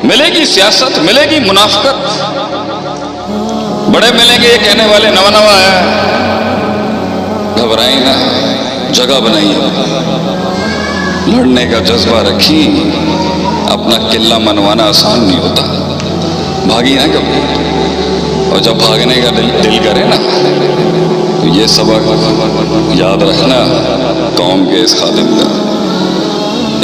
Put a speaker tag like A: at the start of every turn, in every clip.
A: ملے گی سیاست، ملے گی منافقت، بڑے ملیں گے یہ کہنے والے نوا نوا ہے، گھبرائیں نہ، جگہ بنائیے، لڑنے کا جذبہ رکھی، اپنا قلعہ منوانا آسان نہیں ہوتا، بھاگی نہ کبھی، اور جب بھاگنے کا دل کرے نا تو یہ سبق یاد رکھنا قوم کے اس خادم کا،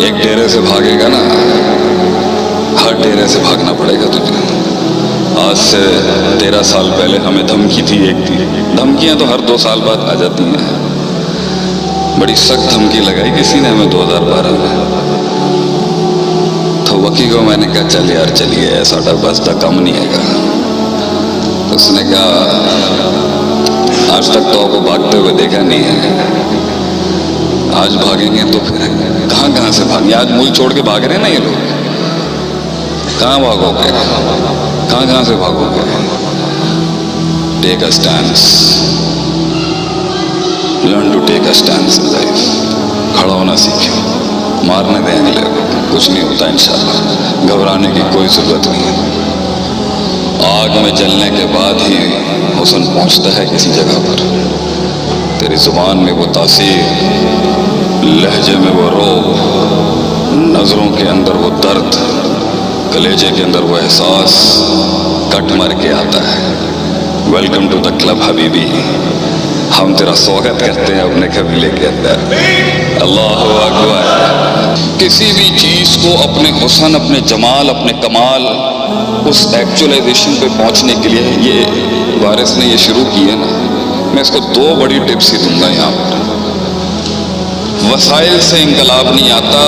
A: ایک ڈیرے سے بھاگے گا نا ہر ڈیرے سے بھاگنا پڑے گا تجھے۔ آج سے 13 سال پہلے ہمیں دھمکی تھی، ایک تھی، دھمکیاں تو ہر 2 سال بعد آ جاتی ہیں، بڑی سخت دھمکی لگائی کسی نے ہمیں 2012 میں، تو وکی کو میں نے کہا چل یار چلیے ساڈا بستا کم نہیں ہے گا، اس نے کہا آج تک تو آپ کو بھاگتے ہوئے دیکھا نہیں ہے، آج بھاگیں گے تو پھر کہاں کہاں سے بھاگیں، آج ملک چھوڑ کے بھاگ رہے ہیں نا یہ لوگ، کہاں بھاگو گے، کہاں کہاں سے بھاگو گے؟ Take a stance, learn to take a stance in life, کھڑا ہونا سیکھیں، مارنے دیں اگلے کو، کچھ نہیں ہوتا انشاءاللہ، گھبرانے کی کوئی ضرورت نہیں ہے، آگ میں جلنے کے بعد ہی حسن پہنچتا ہے کسی جگہ پر، تیری زبان میں وہ تاثیر، لہجے میں وہ روب، نظروں کے اندر وہ درد، کلیجے کے اندر وہ احساس کٹ مر کے آتا ہے۔ ویلکم ٹو دا کلب حبیبی، ہم تیرا سواگت کرتے ہیں اپنے قبیلے کے اندر، اللہ اکبر۔ کسی بھی چیز کو اپنے حسن، اپنے جمال، اپنے کمال، اس ایکچولائزیشن پہ پہنچنے کے لیے یہ وارث نے یہ شروع کی ہے نا، میں اس کو 2 بڑی ٹپس ہی دوں گا یہاں پر۔ وسائل سے انقلاب نہیں آتا،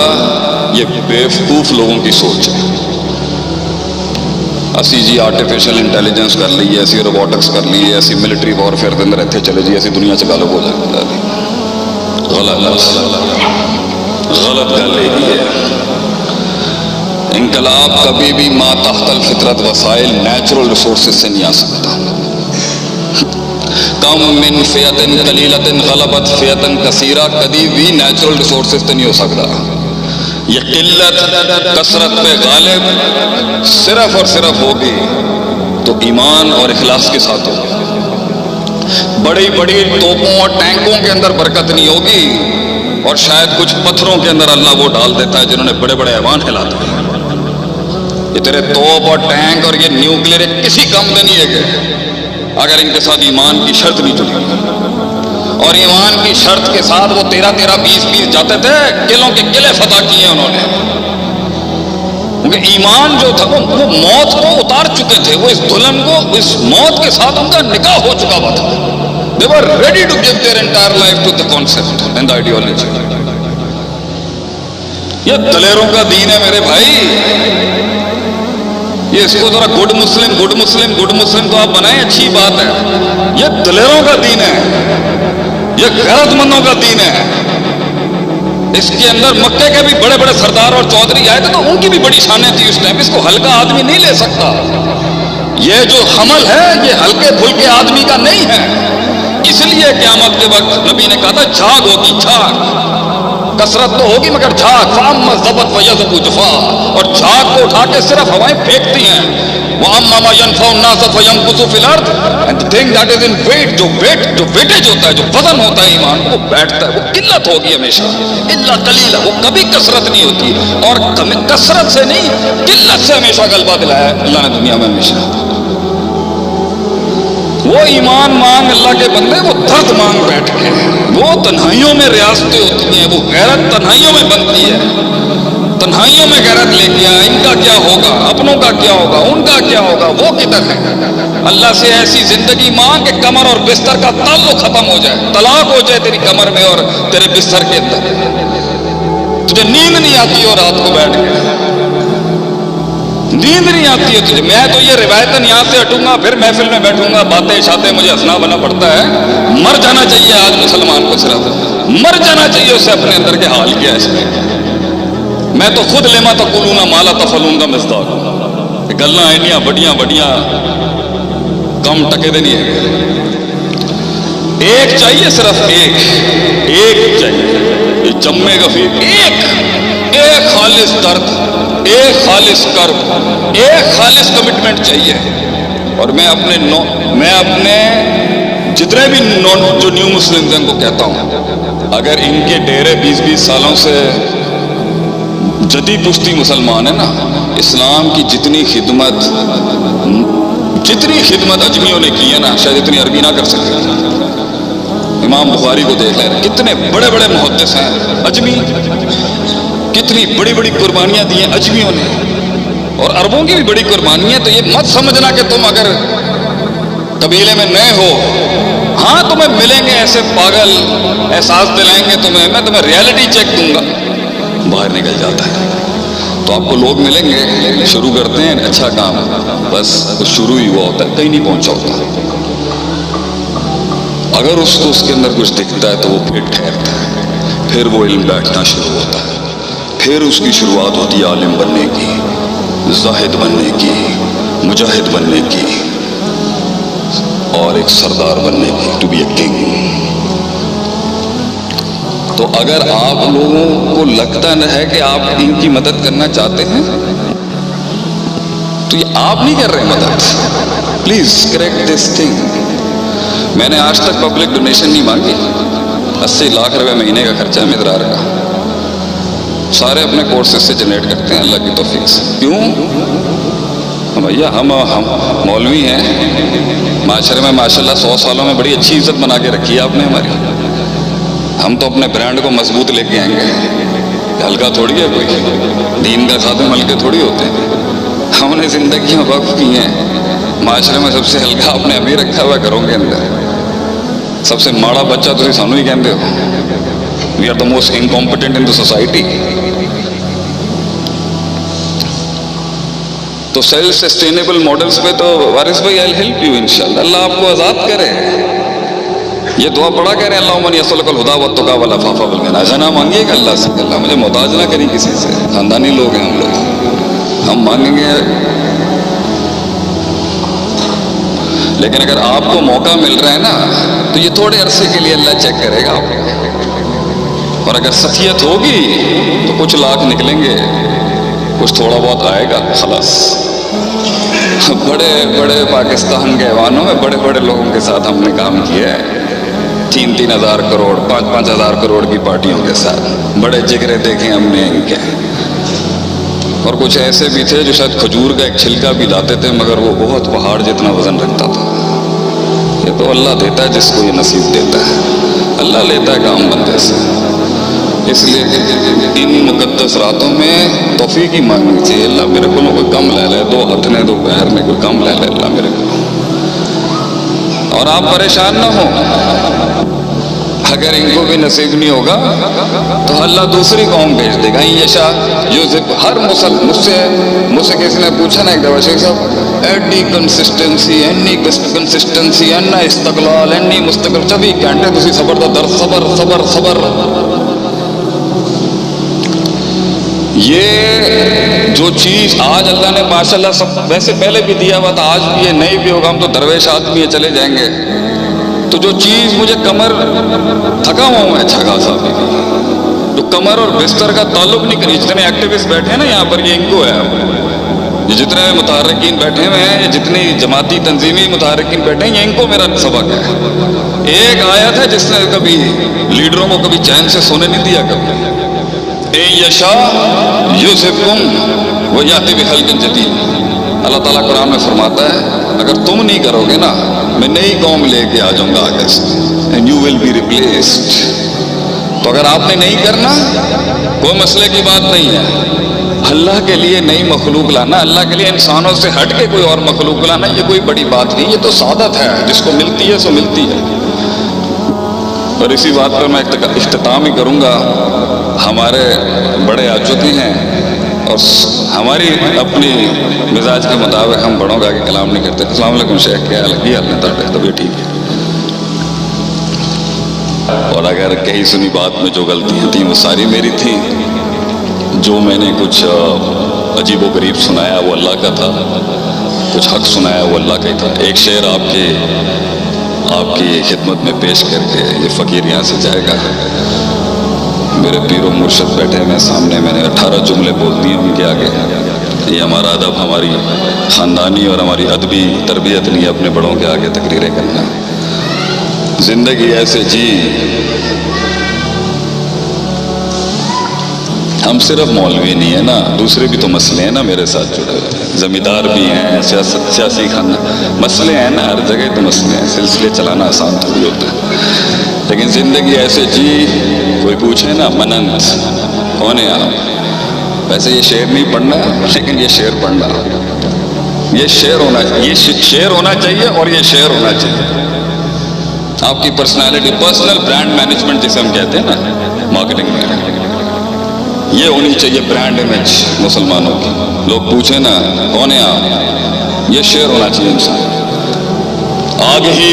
A: یہ بیوقوف لوگوں کی سوچ ہے۔ اسی جی آرٹیفیشل انٹیلیجنس کر لیے، ایسی روبوٹکس کر لیے، ایسی ملٹری وارفیئر کے اندر اتنے چلے جی، ایسی دنیا سے غالب ہو جائے، غلط گل ہے۔ انقلاب کبھی بھی ما تحت الفطرت وسائل، نیچرل ریسورسز سے نہیں آ سکتا۔ کم من فئۃ قلیلۃ غلبت فئۃ کثیرہ، کبھی بھی نیچرل ریسورسز سے نہیں ہو سکتا۔ یہ قلت کثرت پہ غالب صرف اور صرف ہوگی تو ایمان اور اخلاص کے ساتھ ہوگی۔ بڑی بڑی توپوں اور ٹینکوں کے اندر برکت نہیں ہوگی، اور شاید کچھ پتھروں کے اندر اللہ وہ ڈال دیتا ہے جنہوں نے بڑے بڑے ایوان ہلا دیے۔ یہ تیرے توپ اور ٹینک اور یہ نیوکلیر کسی کام کے نہیں ہے کہ اگر ان کے ساتھ ایمان کی شرط نہیں جڑی، اور ایمان کی شرط کے ساتھ وہ 13 20 جاتے تھے، قلعوں کے قلعے فتح کیے انہوں نے، کیونکہ ایمان جو تھا وہ موت کو اتار چکے تھے، وہ اس دلہن کو، اس موت کے ساتھ ان کا نکاح ہو چکا ہوا تھا۔ They were ready to give their entire life to the concept and the ideology۔ یہ دلیروں کا دین ہے میرے بھائی، یہ اس کو ذرا good Muslim good Muslim good Muslim تو آپ بنائیں، اچھی بات ہے، یہ دلیروں کا دین ہے، یہ غیرت مندوں کا دین ہے۔ اس کے اندر مکے کے بھی بڑے بڑے سردار اور چودھری آئے تھے تو ان کی بھی بڑی شانیں تھی اس ٹائم، اس کو ہلکا آدمی نہیں لے سکتا۔ یہ جو حمل ہے یہ ہلکے پھلکے آدمی کا نہیں ہے، اس لیے قیامت کے وقت نبی نے کہا تھا جھاگ ہوگی، جھاگ، کثرت تو ہوگی مگر جھاگ، فَأَمَّا الزَّبَتْ فَيَذْهَبُ جُفَاءً، اور جھاگ کو اٹھا کے صرف ہوائیں پھینکتی ہیں۔ وَأَمَّا مَا يَنْفَعُ النَّاسَ فَيَمْكُثُ فِي الْأَرْضِ، and the thing that is in weight، جو ویٹیج ہوتا ہے، جو وزن ہوتا ہے ایمان، وہ بیٹھتا ہے، وہ قلت ہوگی ہمیشہ، الا قلیلہ، وہ کبھی کثرت نہیں ہوتی، اور کثرت سے نہیں قلت سے ہمیشہ غلبہ دلایا ہے اللہ نے دنیا میں ہمیشہ۔ وہ ایمان مانگ اللہ کے بندے، وہ درد مانگ بیٹھ کے، وہ تنہائیوں میں ریاستیں ہوتی ہیں، وہ غیرت تنہائیوں میں بنتی ہے، تنہائیوں میں غیرت لے کے ان کا کیا ہوگا، اپنوں کا کیا ہوگا، ان کا کیا ہوگا، وہ کدھر ہے؟ اللہ سے ایسی زندگی مانگ کہ کمر اور بستر کا تعلق ختم ہو جائے، طلاق ہو جائے تیری کمر میں اور تیرے بستر کے اندر، تجھے نیند نہیں آتی ہو رات کو بیٹھ کے، نیند نہیں آتی ہے تجھے۔ میں تو یہ روایتاً یہاں سے ہٹوں گا، پھر محفل میں بیٹھوں گا، باتیں شاتیں مجھے ہنسنا بنا پڑتا ہے۔ مر جانا چاہیے آج مسلمان کو، صرف مر جانا چاہیے اسے، اپنے اندر کے حال کیا ہے اس میں۔ میں تو خود لما تقولون ما لا تفعلون کا مصداق ہوں، گلاں اینیاں بڑیاں بڑیاں کم ٹکے دے نہیں ہے۔ ایک چاہیے، صرف ایک چاہیے، یہ جمے گا پھر ایک خالص درد، ایک خالص کرب، ایک خالص کمٹمنٹ چاہیے. اور میں اپنے جتنے بھی جو نیو مسلم ہیں ان کو کہتا ہوں، اگر ان کے ڈیرے 20-20 سالوں سے جدید پشتی مسلمان ہیں نا، اسلام کی جتنی خدمت اجمیوں نے کی ہے نا، شاید اتنی عربی نہ کر سکتے. امام بخاری کو دیکھ لیں، کتنے بڑے بڑے محدث ہیں اجمی، کتنی بڑی بڑی قربانیاں دی ہیں اجمیوں نے، اور عربوں کی بھی بڑی قربانیاں. تو یہ مت سمجھنا کہ تم اگر قبیلے میں نئے ہو، ہاں تمہیں ملیں گے ایسے پاگل، احساس دلائیں گے تمہیں، میں تمہیں ریالٹی چیک دوں گا. باہر نکل جاتا ہے تو آپ کو لوگ ملیں گے، شروع کرتے ہیں اچھا کام، بس شروع ہی ہوا ہوتا ہے، کہیں نہیں پہنچا ہوتا. اگر اس کو اس کے اندر کچھ دکھتا ہے تو وہ پھر ٹھہرتا ہے، پھر وہ علم بیٹھنا شروع ہوتا ہے، پھر اس کی شروعات ہوتی ہے عالم بننے کی، زاہد بننے کی، مجاہد بننے کی، اور ایک سردار بننے کی، ٹو بی اے کنگ. تو اگر آپ لوگوں کو لگتا نہ ہے کہ آپ ان کی مدد کرنا چاہتے ہیں تو یہ آپ نہیں کر رہے مدد. Please correct this thing. میں نے آج تک پبلک ڈونیشن نہیں مانگی. 80 لاکھ روپے مہینے کا خرچہ ہے مدرار کا، سارے اپنے کورسز سے جنریٹ کرتے ہیں اللہ کی توفیق سے. کیوں بھیا؟ ہم مولوی ہیں، معاشرے میں ماشاءاللہ 100 سالوں میں بڑی اچھی عزت بنا کے رکھی ہے آپ نے ہماری. ہم تو اپنے برانڈ کو مضبوط لے کے آئیں گے. ہلکا تھوڑی ہے کوئی، دین کا خادم ہلکے تھوڑی ہوتے ہیں. ہم نے زندگیاں وقف کی ہیں، معاشرے میں سب سے ہلکا آپ نے ابھی رکھا ہوا گھروں کے اندر. سب سے ماڑا بچہ تو سانو ہی کہتے ہو. We are the most incompetent in the society. تو سیلف سسٹینیبل ماڈلز پہ تو وارث بھائی آئی ہیلپ یو انشاءاللہ. اللہ آپ کو آزاد کرے. یہ دعا پڑھا کہہ رہے ہیں اللہم یسألک الہدی والتقی والعفاف والغنی. ایسا نہ مانگیے کہ اللہ سے اللہ مجھے محتاج نہ کری کسی سے. خاندانی لوگ ہیں ہم لوگ، ہم مانگیں گے. لیکن اگر آپ کو موقع مل رہا ہے نا تو یہ تھوڑے عرصے کے لیے اللہ چیک کرے گا آپ کو. اور اگر سخیت ہوگی تو کچھ لاکھ نکلیں گے، کچھ تھوڑا بہت آئے گا، خلاص. بڑے بڑے پاکستان کے ایوانوں میں بڑے بڑے لوگوں کے ساتھ ہم نے کام کیا ہے. 3-3 ہزار کروڑ 5-5 ہزار کروڑ کی پارٹیوں کے ساتھ بڑے جگرے دیکھے ہم نے ان کے. اور کچھ ایسے بھی تھے جو شاید کھجور کا ایک چھلکا بھی لاتے تھے مگر وہ بہت پہاڑ جتنا وزن رکھتا تھا. یہ تو اللہ دیتا ہے جس کو یہ نصیب دیتا ہے، اللہ لیتا ہے کام بندے سے. اس لیے ان مقدس راتوں میں توفیق ہی مانگنی چاہیے. اللہ میرے کو کوئی کم لے لے، 2 ہاتھ نے 2 پیر نے، کوئی کم لے لے اللہ میرے کو. اور آپ پریشان نہ ہوں، اگر ان کو بھی نصیب نہیں ہوگا تو اللہ دوسری قوم بھیج دے گا. یشا یوزب. ہر مجھ سے کسی نے پوچھا نا ایک دفعہ، شیخ صاحب ایڈی کنسسٹنسی، اینی کنسسٹنسی، اینا استقلال، اینی مستقل، 24 گھنٹے تسی صبر دا در، صبر صبر صبر. یہ جو چیز آج اللہ نے ماشاءاللہ سب ویسے پہلے بھی دیا ہوا تھا، آج بھی یہ نہیں بھی ہوگا. ہم تو درویش آدمی ہیں، چلے جائیں گے. تو جو چیز مجھے کمر تھکا ہوا ہوں اچھا خاصا بھی، جو کمر اور بستر کا تعلق نہیں کری. جتنے ایکٹیوسٹ بیٹھے ہیں نا یہاں پر، یہ ان کو ہے. یہ جتنے متحرکین بیٹھے ہوئے ہیں، یہ جتنی جماعتی تنظیمی متحرکین بیٹھے ہیں، یہ ان کو میرا سبق ہے. ایک آیت ہے جس نے کبھی لیڈروں کو کبھی چین سے سونے نہیں دیا. کبھی اے یشا یوزبکم ویأتی بخلق جدید. اللہ تعالیٰ قرآن میں فرماتا ہے اگر تم نہیں کرو گے نا میں نئی قوم لے کے آ جاؤں گا آگے سے، and you will be replaced. تو اگر آپ نے نہیں کرنا کوئی مسئلے کی بات نہیں ہے. اللہ کے لیے نئی مخلوق لانا، اللہ کے لیے انسانوں سے ہٹ کے کوئی اور مخلوق لانا، یہ کوئی بڑی بات نہیں. یہ تو سعادت ہے، جس کو ملتی ہے سو ملتی ہے. اور اسی بات پر میں اختتام ہی کروں گا. ہمارے بڑے آ چکے ہیں اور ہماری اپنی مزاج کے مطابق ہم بڑوں کا آگے کلام نہیں کرتے. السلام علیکم شیخ، کیا حال ہے؟ آپ نے طبیعت ٹھیک ہے؟ اور اگر کہیں سنی بات میں جو غلطیاں تھیں وہ ساری میری تھیں. جو میں نے کچھ عجیب و غریب سنایا وہ اللہ کا تھا، کچھ حق سنایا وہ اللہ کا ہی تھا. ایک شعر آپ کی خدمت میں پیش کر کے یہ فقیر یہاں سے جائے گا. میرے پیر و مرشد بیٹھے ہیں سامنے، میں نے 18 جملے بول دیے ان کے آگے. یہ ہمارا ادب، ہماری خاندانی اور ہماری ادبی تربیت نہیں ہے اپنے بڑوں کے آگے تقریریں کرنا. زندگی ایسے جی. ہم صرف مولوی نہیں ہیں نا، دوسرے بھی تو مسئلے ہیں نا میرے ساتھ جڑے ہوئے. زمیندار بھی ہیں، سیاسی مسئلے ہیں نا، ہر جگہ تو مسئلے ہیں. سلسلے چلانا آسان تھوڑی ہوتا ہے. لیکن زندگی ایسے جی. کوئی پوچھے نا مننت کون ہے آپ؟ ویسے یہ شعر نہیں پڑھنا لیکن یہ شعر پڑھنا. یہ شعر ہونا چاہیے، یہ شعر ہونا چاہیے اور یہ شعر ہونا چاہیے. آپ کی پرسنالٹی، پرسنل برانڈ مینجمنٹ جسے ہم کہتے ہیں نا مارکیٹنگ میں، یہ ہونی چاہیے برانڈ امیج مسلمانوں کی. لوگ پوچھیں نا کون ہے آپ، یہ شعر ہونا چاہیے انسان. آگ ہی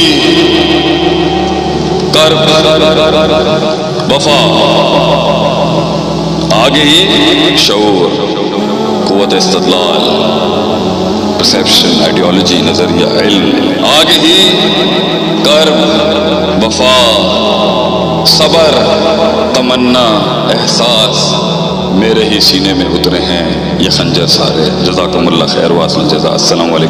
A: کرب وفا، آگے ہی شعور، قوت استدلال، پرسیپشن، آئیڈیالوجی، نظریہ، علم. آگے ہی کرب وفا، صبر، تمنا، احساس میرے ہی سینے میں اترے ہیں یہ خنجر سارے. جزاکم اللہ خیر واصل الجزا. السلام علیکم.